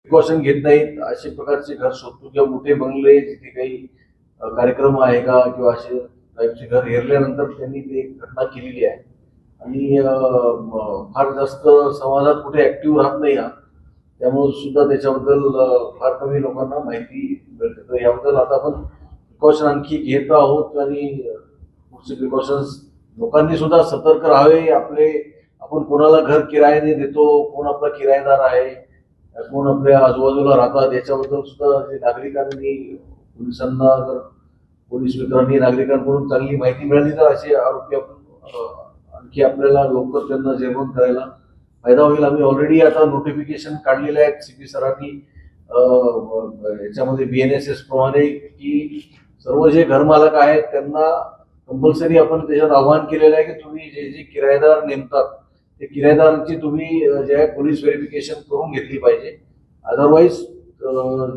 Precaution घेत नाहीत असे प्रकारचे घर शोधतो किंवा मोठे बंगले जिथे काही कार्यक्रम आहे का किंवा असे टाईपचे घर हेरल्यानंतर त्यांनी ते घटना केलेली आहे. आणि फार जास्त समाजात कुठे ऍक्टिव्ह राहत नाही हा, त्यामुळे सुद्धा त्याच्याबद्दल फार कमी लोकांना माहिती मिळते. तर याबद्दल आता आपण प्रिकॉशन आणखी घेत आहोत आणि पुढचे प्रिकॉशन्स लोकांनी सुद्धा सतर्क राहावे. आपण कोणाला घर किरायाने देतो, कोण आपला किरायेदार आहे, कोण आपल्या आजूबाजूला राहतात याच्याबद्दल सुद्धा जे नागरिकांनी पोलिसांना जर पोलीस मित्रांनी नागरिकांकडून चांगली माहिती मिळाली तर असे आरोपी आपण आणखी आपल्याला लवकर त्यांना जेवण करायला फायदा होईल. आम्ही ऑलरेडी आता नोटिफिकेशन काढलेले आहेत सीपी सरांनी याच्यामध्ये BNSS प्रमाणे की सर्व जे घरमालक आहेत त्यांना कंपल्सरी आपण त्याच्यात आवाहन केलेलं आहे की तुम्ही जे जे किरायेदार नेमतात ते किरायेदारांची तुम्ही जे आहे पोलीस व्हेरिफिकेशन करून घेतली पाहिजे. अदरवाईज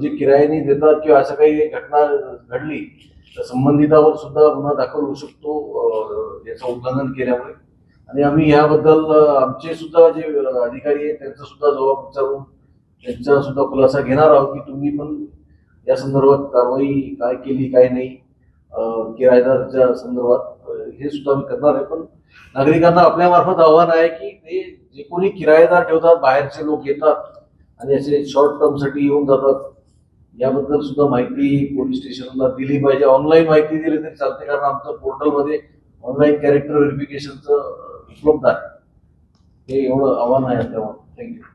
जे किरायाने देतात किंवा असं काही घटना घडली तर संबंधितावर सुद्धा गुन्हा दाखल होऊ शकतो याचं उल्लंघन केल्यामुळे. आणि आम्ही याबद्दल आमचे सुद्धा जे अधिकारी आहेत त्यांचा सुद्धा जबाब विचारून त्यांचा सुद्धा खुलासा घेणार आहोत की तुम्ही पण या संदर्भात कारवाई काय केली काय नाही किरायेदाराच्या संदर्भात हे सुद्धा आम्ही करणार आहे. पण नागरिकांना आपल्या मार्फत आव्हान आहे की ते जे कोणी किरायेदार ठेवतात, बाहेरचे लोक येतात आणि असे शॉर्ट टर्म साठी येऊन जातात, याबद्दल सुद्धा माहिती पोलीस स्टेशनला दिली पाहिजे. ऑनलाईन माहिती दिली तरी चालते कारण आमचं पोर्टलमध्ये ऑनलाईन कॅरेक्टर व्हेरिफिकेशनचं उपलब्ध आहे. हे एवढं आव्हान आहे. त्यामुळे थँक्यू.